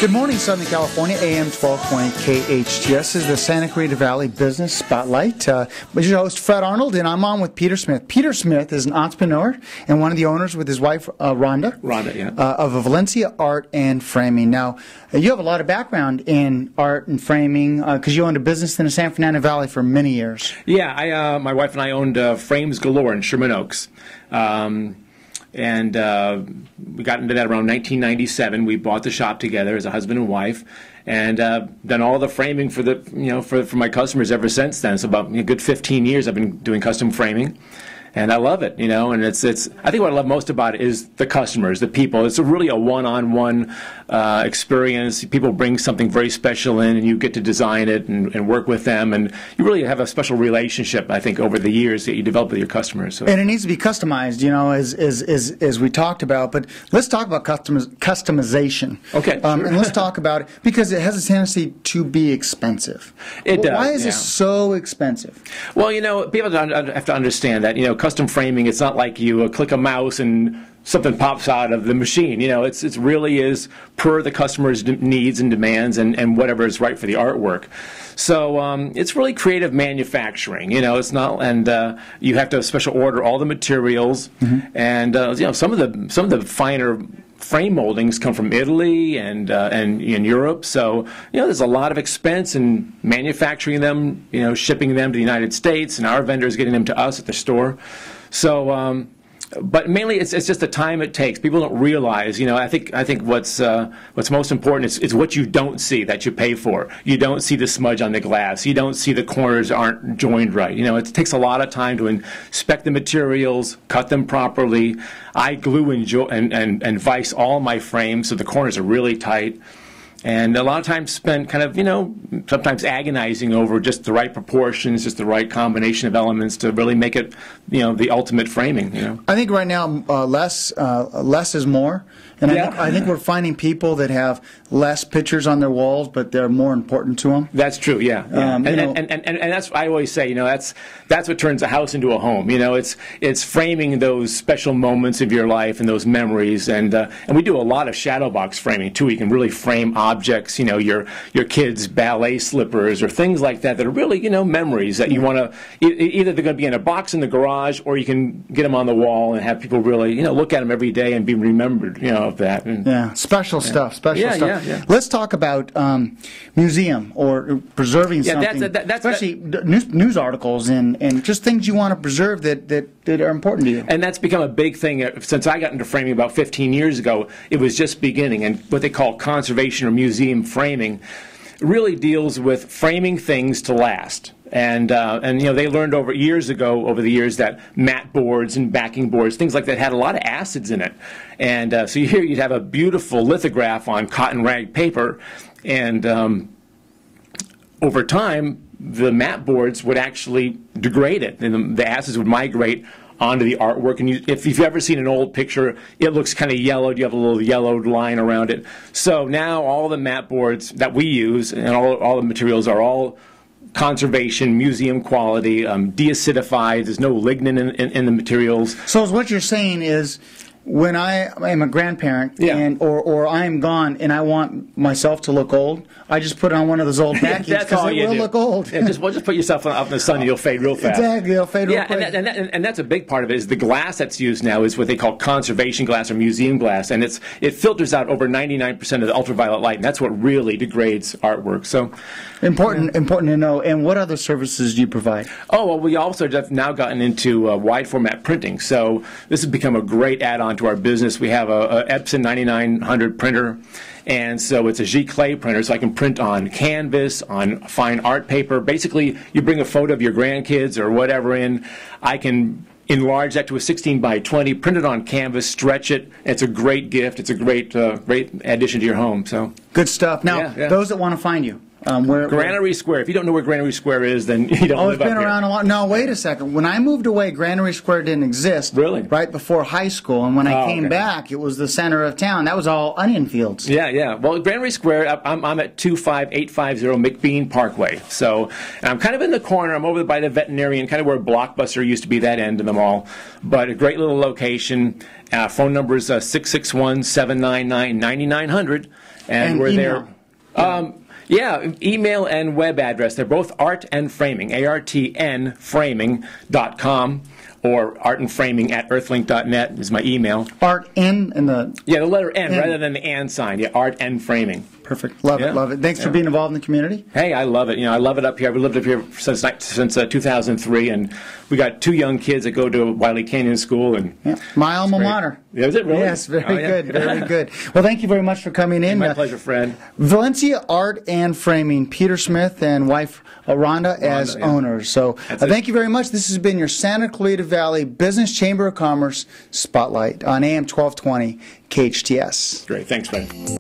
Good morning, Southern California. AM 1220 KHTS is the Santa Clarita Valley Business Spotlight. With your host, Fred Arnold, and I'm on with Peter Smith. Peter Smith is an entrepreneur and one of the owners with his wife, Rhonda. Rhonda, yeah. Of Valencia Art and Framing. Now, you have a lot of background in art and framing because you owned a business in the San Fernando Valley for many years. Yeah, my wife and I owned Frames Galore in Sherman Oaks. And we got into that around 1997. We bought the shop together as a husband and wife, and done all the framing for the for my customers ever since then. So about a good 15 years I've been doing custom framing, and I love it. And it's I think what I love most about it is the customers, the people. It's really a one-on-one experience. People bring something very special in, and you get to design it and work with them, and you really have a special relationship, I think, over the years that you develop with your customers. So. And it needs to be customized, as we talked about. But let's talk about customization. Okay. Sure. And let's talk about it because it has a tendency to be expensive. It does. Why is it so expensive? Well, people have to understand that, custom framing, it's not like you click a mouse and something pops out of the machine. It really is per the customer's needs and demands and whatever is right for the artwork. So it's really creative manufacturing. It's not, and you have to special order all the materials, and some of the finer frame moldings come from Italy and in Europe. So there's a lot of expense in manufacturing them, shipping them to the United States, and our vendors getting them to us at the store. So. But mainly, it's just the time it takes. People don't realize. I think what's most important is what you don't see that you pay for. You don't see the smudge on the glass. You don't see the corners aren't joined right. It takes a lot of time to inspect the materials, cut them properly. I glue and vise all my frames so the corners are really tight. And a lot of time spent kind of, sometimes agonizing over just the right proportions, just the right combination of elements to really make it, the ultimate framing. I think right now less is more, and yeah. I think we're finding people that have less pictures on their walls, but they're more important to them. That's true, yeah. And that's I always say, that's what turns a house into a home. It's framing those special moments of your life and those memories, and we do a lot of shadow box framing too. You can really frame objects, your kids' ballet slippers or things like that are really, memories that you want to, either they're going to be in a box in the garage or you can get them on the wall and have people really, look at them every day and be remembered, of that. And, special stuff, stuff. Yeah. Let's talk about museum or preserving something, especially news articles and just things you want to preserve that are important to you. And that's become a big thing since I got into framing about 15 years ago. It was just beginning, and what they call conservation or museum framing really deals with framing things to last. And they learned over the years that mat boards and backing boards, things like that, had a lot of acids in it. And so here you'd have a beautiful lithograph on cotton rag paper, and over time the mat boards would actually degrade it, and the acids would migrate onto the artwork. And if you've ever seen an old picture, it looks kind of yellowed. You have a little yellowed line around it. So now all the mat boards that we use and all the materials are all conservation, museum quality, deacidified. There's no lignin in the materials. So what you're saying is, when I am a grandparent or I am gone and I want myself to look old, I just put on one of those old backies because it will look old. Yeah, just put yourself out in the sun and you'll fade real fast. Exactly, it'll fade real quick. And that's a big part of it. Is the glass that's used now is what they call conservation glass or museum glass, and it filters out over 99% of the ultraviolet light, and that's what really degrades artwork. So important to know. And what other services do you provide? Oh, well, we also have now gotten into wide format printing. So this has become a great add-on to our business. We have a Epson 9900 printer, and so it's a giclée printer, so I can print on canvas, on fine art paper. Basically, you bring a photo of your grandkids or whatever in, I can enlarge that to a 16 by 20, print it on canvas, stretch it. It's a great gift. It's a great addition to your home. So good stuff. Now, those that want to find you, Granary Square. If you don't know where Granary Square is, then you don't live it's been up here. around a lot. No, wait a second. When I moved away, Granary Square didn't exist. Really? Right before high school, and when I came back, it was the center of town. That was all onion fields. Yeah. Well, Granary Square, I'm at 25850 McBean Parkway. So I'm kind of in the corner. I'm over by the veterinarian, kind of where Blockbuster used to be, that end of the mall. But a great little location. Phone number is 661-799-9900. And we're email. there. Yeah, email and web address. They're both Art and Framing, ARTN framing.com, or artandframing@earthlink.net is my email. Art N and the... Yeah, the letter N rather than the and sign. Yeah, Art and Framing. Perfect. Love it. Thanks for being involved in the community. Hey, I love it. I love it up here. I've lived up here since 2003, and we got 2 young kids that go to Wiley Canyon School. And my alma mater. Yeah, is it really? Yes, very good, very good. Well, thank you very much for coming in. My pleasure, Fred. Valencia Art and Framing, Peter Smith and wife Rhonda as owners. So thank you very much. This has been your Santa Clarita Valley Business Chamber of Commerce Spotlight on AM 1220 KHTS. Great. Thanks, Fred.